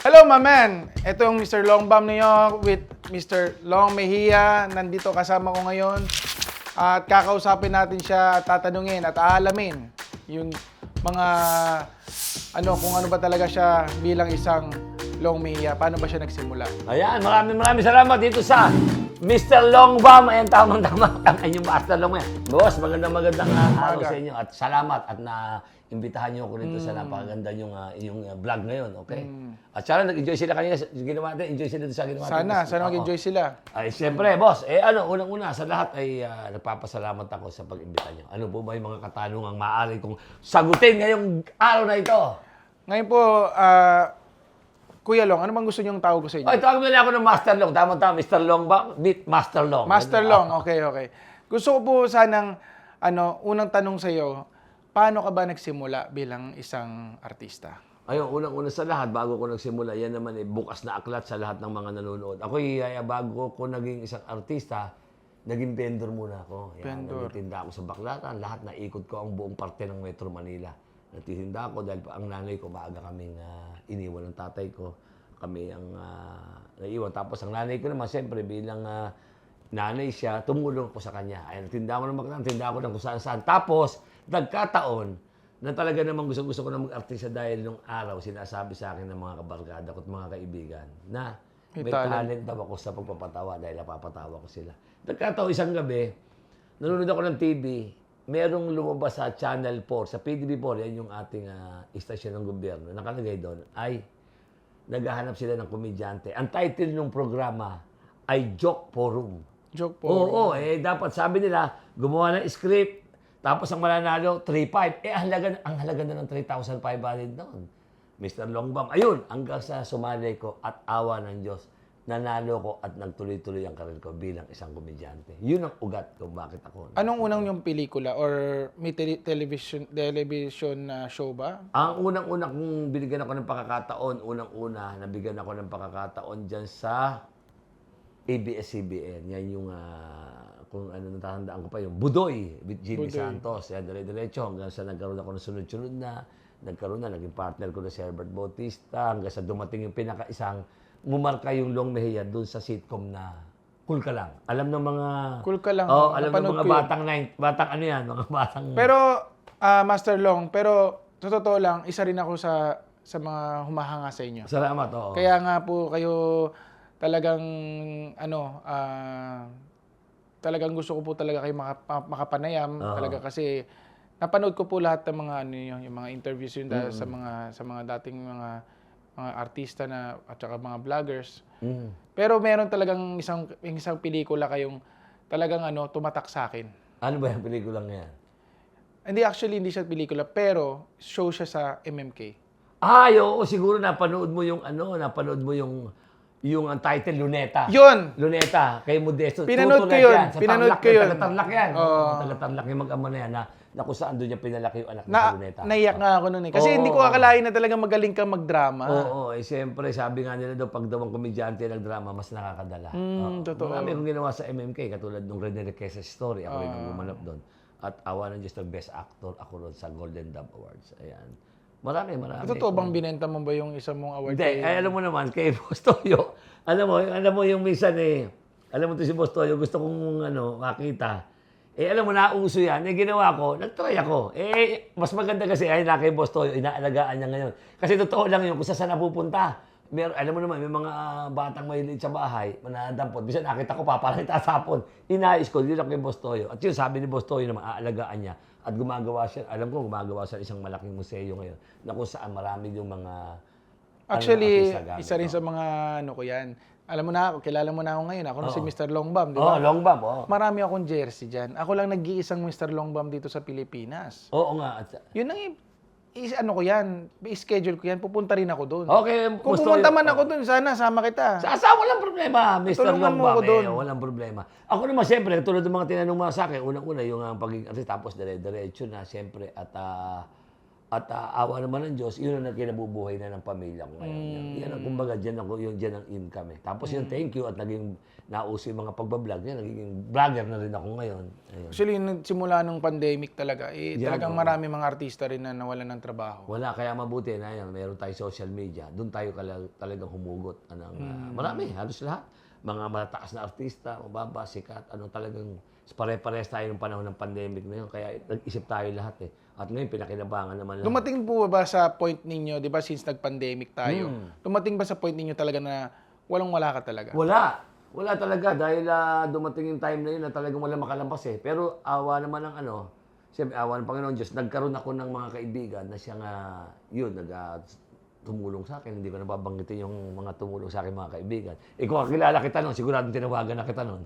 Hello, my man! Ito yung Mr. Longbam niyo with Mr. Long Mejia. Nandito kasama ko ngayon. At kakausapin natin siya at tatanungin at aalamin yung mga kung ano ba talaga siya bilang isang Long Mejia. Paano ba siya nagsimula? Ayan, maraming salamat dito sa Mr. Longbam. Ayan, tamang-tama ang inyong Master Long. Boss, magandang araw sa inyo at salamat at na-imbitahan niyo ako rito sa napakaganda yung vlog ngayon, okay? At sana nag-enjoy sila kanina sa ginawa natin, enjoy sila sa ginawa natin. Sana mag-enjoy sila. Ay, siyempre, boss, unang-una sa lahat ay nagpapasalamat ako sa pag-imbita niyo. Ano po ba yung mga katanungang maaari kong sagutin ngayong araw na ito? Ngayon po, Kuya Long, ano bang gusto niyong tawag ko sa inyo? Ay, tawag mo nila ako ng Master Long. Tama-tama, Mr. Long ba? Master Long. Master Long, okay. Gusto ko po sanang, unang tanong sa iyo, paano ka ba nagsimula bilang isang artista? Ayun, unang-una sa lahat, bago ko nagsimula, yan naman bukas na aklat sa lahat ng mga nanonood. Ako, bago ko naging isang artista, naging vendor muna ako. Vendor. Nagtitinda ako sa Baklaran. Lahat naikot ko ang buong parte ng Metro Manila. Nagtitinda ako dahil ang nanay ko, maaga kaming iniwan ng tatay ko. Kami ang naiwan. Tapos ang nanay ko naman, siyempre, bilang nanay siya, tumulong ko sa kanya. Ay, nagtinda ako ng Baklaran, tinda ako ng kung saan-saan. Tapos, nagkataon, na talaga namang gusto ko na mag-artista dahil nung araw sinasabi sa akin ng mga kabarkada ko at mga kaibigan na may talent daw ako sa pagpapatawa dahil napapatawa ko sila. Nagkataon isang gabi, nanonood ako ng TV, merong lumabas sa Channel 4, sa PDB4, yan yung ating istasyon ng gobyerno, nakalagay doon, ay naghahanap sila ng komedyante. Ang title ng programa ay Joke Forum. Joke Forum. Oo, dapat sabi nila, gumawa ng script, tapos ang mananalo, 3,500. Ang halaga na ng 3,500 noon. Mr. Longbam. Ayun, hanggang sa sumali ko at awa ng Diyos, nanalo ko at nagtuloy-tuloy ang karir ko bilang isang komedyante. Yun ang ugat kung bakit ako. Anong unang yung pelikula or may television show ba? Ang unang-una kung binigyan ako ng pagkakataon, unang-una, nabigyan ako ng pagkakataon dyan sa ABS-CBN. Yan yung kung ano natatandaan ko pa yung Budoy with Jimmy Santos. Yan, dire-diretso hanggang sa nagkaroon ako ng sunod-sunod na. Naging partner ko na si Herbert Bautista hanggang sa dumating yung pinaka-isang mumarka yung Long Mejia doon sa sitcom na Cool Ka Lang. Alam ng mga... Cool Ka Lang. Oh, alam ng mga batang ano yan, mga batang... Pero, Master Long, sa totoo lang, isa rin ako sa mga humahanga sa inyo. Salamat, oo. Kaya nga po kayo talagang, talagang gusto ko po talaga kayo makapanayam. Talaga kasi napanood ko po lahat ng mga yung mga interviews yun sa mga dating mga artista na at saka mga vloggers. Pero meron talagang isang pelikula kayong talagang tumatak sa akin. Ano ba yung pelikulang yan? Hindi siya pelikula, pero show siya sa MMK. Oo, siguro napanood mo yung ang title, Luneta. Yun! Luneta, kay Modesto. Pinanood ko yun. Taga-Tarlac yan. Taga-Tarlac yung mag-ama na yan na kung saan doon niya pinalaki yung anak niya sa Luneta. Naiyak nga ako noon eh. Kasi hindi ko akalain na talagang magaling kang magdrama. Oo, siyempre, sabi nga nila daw, pag daw ang komedyante nagdrama, mas nakakadala. Totoo. Marami akong ginawa sa MMK, katulad ng Rene Requesa story. Ako rin ang gumanap doon. At awa ng Diyos, Best Actor ako ron sa Golden Dove Awards. Ayan. Marami. Totoo bang binenta mo ba yung isang mong award? Hindi, alam mo naman, kay Boss Toyo, alam mo yung minsan alam mo to si Boss Toyo, gusto kong makita. Alam mo, nauso yan. Ginawa ko, nag-try ako. Mas maganda kasi, na kay Boss Toyo, inaalagaan niya ngayon. Kasi totoo lang yun, kung saan napupunta. Alam mo naman, may mga batang mahilig sa bahay, manadampot. Bisa nakita ko, papalang itasapon. Inayos ko, dito lang kay Boss Toyo. At yun, sabi ni Boss Toyo naman, aalagaan niya. At gumagawa siya, alam ko, gumagawa siya isang malaking museo ngayon na kung saan marami yung mga... Actually, isa rin sa mga ko yan. Alam mo na ako, kilala mo na ako ngayon. Ako na si Mr. Longbam, di ba? Longbam, oo. Marami akong jersey dyan. Ako lang nag-iisang Mr. Longbam dito sa Pilipinas. Oo nga. Yun ang schedule ko yan. Pupunta rin ako doon. Okay. Kung pumunta man ako doon, sana sama kita. Walang problema, Mr. Tulungan mo ako Longbam. doon. Walang problema. Ako naman, siyempre, tulad ng mga tinanong mo sa akin, unang-una, yung pagiging artist, tapos dire-diretso na, siyempre, at At awa naman ng Diyos, yun ang kinabubuhay na ng pamilya ko ngayon. Yan ang kumbaga, dyan ang income eh. Tapos yung thank you at naging nauso yung mga pagbablog. Yan, naging vlogger na rin ako ngayon. Ayun. Actually, nagsimula nung pandemic talaga, talagang oo. marami mga artista rin na nawalan ng trabaho. Wala, kaya mabuti na yan. Meron tayo social media. Doon tayo talagang humugot. Marami, halos lahat. Mga mataas na artista, mababa, sikat, talagang pare-pares tayo ng panahon ng pandemic na yun. Kaya nag-isip tayo lahat eh. At ngayon, pinakinabangan naman lahat. Dumating po ba sa point ninyo, di ba, since nag-pandemic tayo, dumating ba sa point ninyo talaga na walang-wala ka talaga? Wala. Wala talaga dahil dumating yung time na yun na talagang wala makalampas eh. Pero awa naman ng siyempre awa ng Panginoon Diyos, nagkaroon ako ng mga kaibigan na siyang tumulong sa akin. Hindi ko nababanggitin yung mga tumulong sa akin mga kaibigan. Kung kakilala kita nun, sigurado tinawagan na kita nun.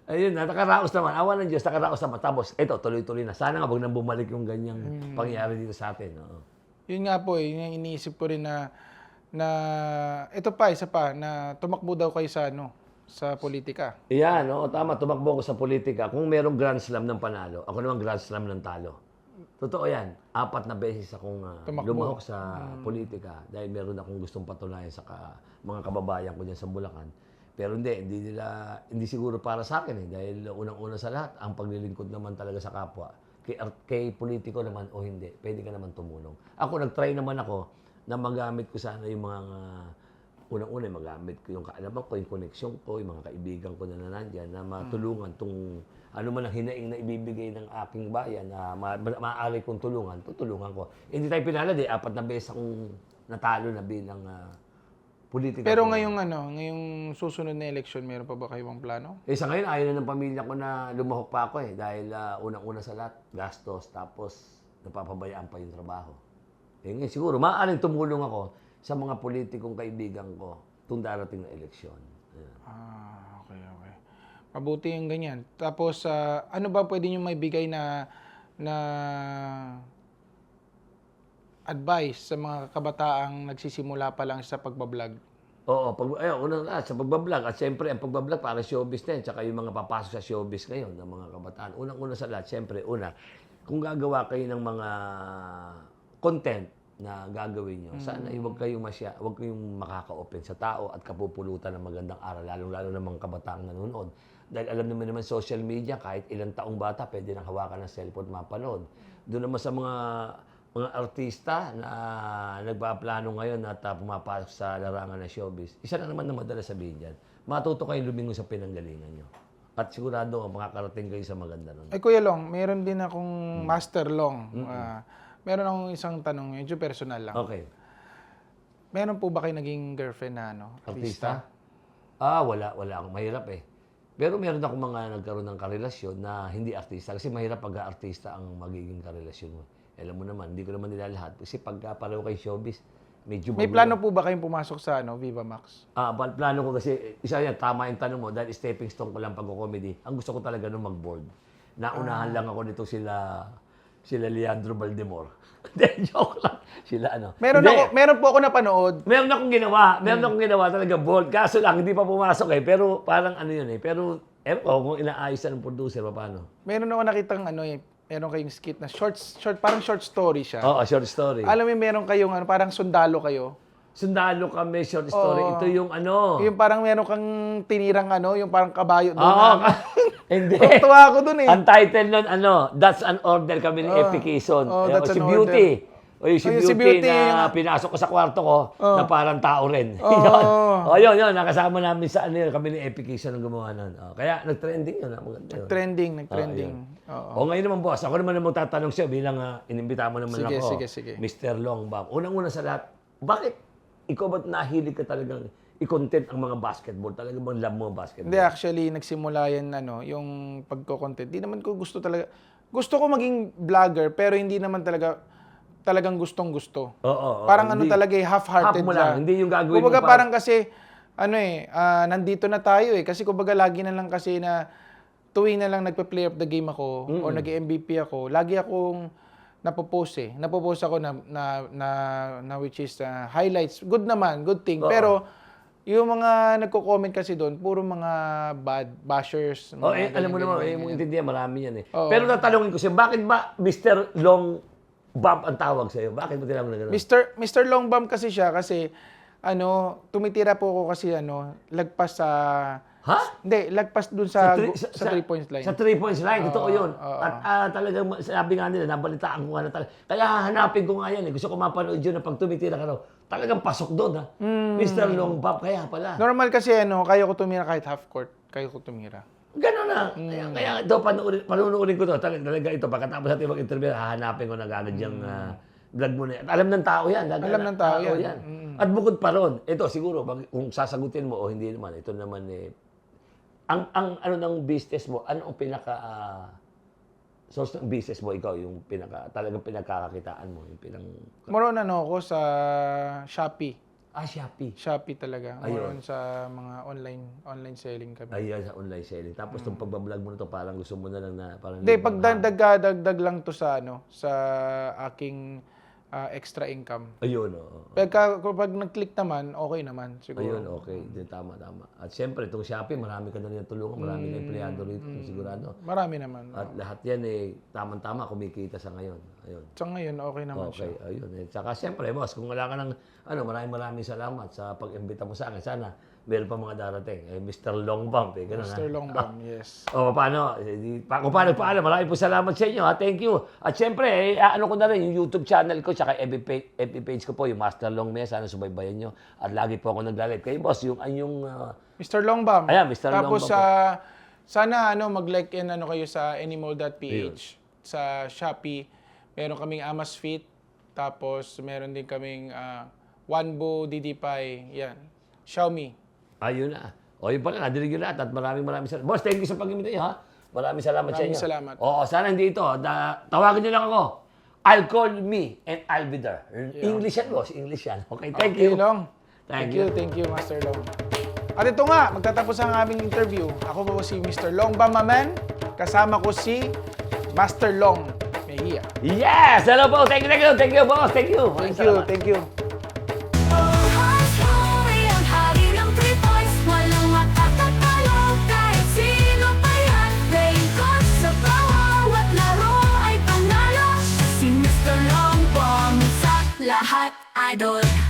Ayun, nakaraos naman. Awa ng Diyos, nakaraos naman. Tapos, ito, tuloy-tuloy na. Sana nga, wag nang bumalik yung ganyang pangyayari dito sa atin. Oo. Yun nga po, yun yung iniisip ko rin na ito pa, isa pa, na tumakbo daw kayo sa politika. Iyan, tama. Tumakbo ko sa politika. Kung merong Grand Slam ng panalo, ako naman Grand Slam ng talo. Totoo yan. 4 na beses akong lumahok sa politika dahil meron akong gustong patunayan sa mga kababayan ko dyan sa Bulacan. Pero hindi siguro para sa akin eh. Dahil unang-una sa lahat, ang paglilingkod naman talaga sa kapwa. Kay politiko naman o hindi, pwede ka naman tumulong. Ako, nag-try naman ako na magamit ko sana yung mga unang-una, magamit ko yung kaalaman ko, yung koneksyon ko, yung mga kaibigan ko na nandyan, na matulungan tong ano man ang hinaing na ibibigay ng aking bayan na maaari kong tulungan, tutulungan ko. Hindi tayo pinalad eh, 4 na beses akong natalo na bilang politika. Pero ngayong susunod na election, meron pa ba kayong plano? Sa ngayon, ayaw na ng pamilya ko na lumahok pa ako eh. Dahil unang-una sa lahat, gastos. Tapos, napapabayaan pa yung trabaho. Ngayon, siguro, maaaring tumulong ako sa mga politikong kaibigan ko itong darating na eleksyon. Ayan. Okay. Mabuti yung ganyan. Tapos, ano ba pwede nyo maibigay na advice sa mga kabataang nagsisimula pa lang sa pagbablog? Oo, unang sa pagbablog. At siyempre, ang pagbablog para showbiz na yan. Tsaka yung mga papasok sa showbiz ngayon ng mga kabataan. Unang-una sa lahat, siyempre, kung gagawa kayo ng mga content na gagawin nyo, sana huwag kayong makaka-open sa tao at kapupulutan ng magandang aral, lalo ng mga kabataang nanonood. Dahil alam naman social media, kahit ilang taong bata, pwede nang hawakan ng cellphone mapanood. Doon naman sa mga artista na nagpaplano ngayon at pumapasok sa larangan ng showbiz, isa na naman na madalas sabihin dyan, matuto kayong lumingon sa pinanggalingan nyo. At sigurado, makakarating kayo sa maganda nun. Kuya Long, meron din akong Master Long. Meron akong isang tanong, medyo personal lang. Okay. Meron po ba kayo naging girlfriend na artista? Wala akong mahirap eh. Pero meron akong mga nagkaroon ng karelasyon na hindi artista. Kasi mahirap pag-artista ang magiging karelasyon mo. Alam mo naman, hindi ko naman nila lahat. Kasi pagka pareho kay showbiz, medyo May plano po ba kayong pumasok sa Viva Max? Plano ko kasi, isa yan, tama yung tanong mo, dahil stepping stone ko lang pag-comedy. Ang gusto ko talaga nung mag-board. Naunahan lang ako nito sila Leandro Valdemor. Hindi, joke lang. Meron po ako napanood. Meron akong ginawa talaga bold. Kaso lang, hindi pa pumasok eh. Pero parang yun eh. Pero, kung inaayos ng producer, paano? Meron ako nakitang meron kayong skit na parang short story siya. Oo, short story. Alam mo, meron kayong parang sundalo kayo. Sundalo kami, short story. Oo. Ito yung Yung parang meron kang tinirang yung parang kabayo doon. Oo, hindi. Tuwa ako doon eh. Ang title nun, That's an Order kami ni Epi Quezon. That's Si an Beauty. Si si Beauty Beauty na pinasok ko sa kwarto ko na parang tao rin. Oo. yun. Nakasama namin sa kami ni Epi Quezon ang gumawa nun. Kaya nag-trending yun. Maganda yun. Nag-trending. Ngayon naman, boss. Ako naman ang magtatanong siya bilang inimbita mo naman ako. Sige. Mr. Long Bob. Unang-una sa lahat, bakit ikaw ba't nahilig ka talagang i-content ang mga basketball? Talaga bang love mo basketball? Hindi, actually, nagsimula yan, yung pagko-content. Di naman ko gusto talaga. Gusto ko maging vlogger, pero hindi naman talagang gustong-gusto. Oo. Parang talaga half-hearted Half mo lang, hindi yung gagawin mo. Kumbaga parang kasi, nandito na tayo eh. Kasi kumbaga lagi na lang kasi na tuwing na lang nagpe-play of the game ako o nag-MVP ako, lagi akong napopost eh. Napopost ako na which is highlights. Good naman, good thing. Pero Yung mga nagko-comment kasi doon, puro mga bashers. Alam mo naman, mo intindihan, marami yan eh. Oo. Pero tatanungin ko siya, bakit ba Mr. Long Bob ang tawag sa'yo? Bakit mo tinawag na gano'n? Mr. Longbam kasi siya kasi tumitira po ako kasi lagpas sa Hindi, lagpas dun sa 3 points line. Sa 3 points line, totoo yun. oo. At talagang sabi nga nila, nabalitaan ko nga na talaga. Kaya hahanapin ko nga yan eh. Gusto ko mapanood yun na pag tumitira ka raw. Talagang pasok doon ha. Mr. Long Bob, kaya pala. Normal kasi kaya ko tumira kahit half court. Kaya ko tumira. Gano'n na. Kaya ito, panunurin ko to. Talaga ito, pagkatapos natin mag-interview, hahanapin ko na gano'n yung vlog mo na yan. Alam ng tao yan. Alam ng tao yan. At bukod pa ron, ito siguro, kung sasagutin mo o hindi naman, ito naman ang ano ng business mo, ano ang pinaka source ng business mo, ikaw, yung talagang pinagkakakitaan mo, yung Moron ako sa Shopee. Shopee. Shopee talaga. Ayun. Moron sa mga online selling kami. Ayun, sa online selling. Tapos itong pagbablog mo na to, parang gusto mo na lang na parang Hindi, pagdagdag lang to sa sa aking extra income. Ayun, oo. Pag nag-click naman, okay naman siguro. Ayun, okay. Tama. At siyempre, itong Shopee, marami ka na rin tulungan, marami na empleyado rito, sigurado. Marami naman. At lahat yan tamang-tama kumikita sa ngayon. Ayun. Sa ngayon, okay naman siya. Okay, ayun. Tsaka siyempre, boss, kung wala ka ng, maraming salamat sa pag-imbita mo sa akin. Sana, meron pa mga darating. Mr. Longbam, ganun Mr. Longbam, yes. Paano? Kung paano, marami po salamat sa inyo. Thank you. At siyempre, ano ko na rin, yung YouTube channel ko, tsaka FB page ko po, yung Master Long Mesa, sana subaybayan nyo. At lagi po ako nag-live. Kayo, boss, yung Mr. Longbam. Ayan, Mr. Tapos, Longbam sana mag-like and kayo sa animal.ph sa Shopee. Meron kaming Amazfit. Tapos, meron din kaming Wanbo, DD5. Yan. Xiaomi. Ayun na. Yun pala, nadinig yun lahat. At maraming salamat. Boss, thank you sa pag-imbita nyo, ha? Maraming salamat sa inyo. Maraming salamat. Oo, sana hindi ito. Tawagin nyo lang ako. I'll call me and I'll be there. English yan, boss. English yan. Okay, thank you. Long. Thank Thank you, Master Long. At ito nga, magtatapos ang aming interview. Ako po si Mr. Long Bamaman. Kasama ko si Master Long Mejia. Yes! Hello po. Thank you, boss. Thank you. Thank you. Lahat idol.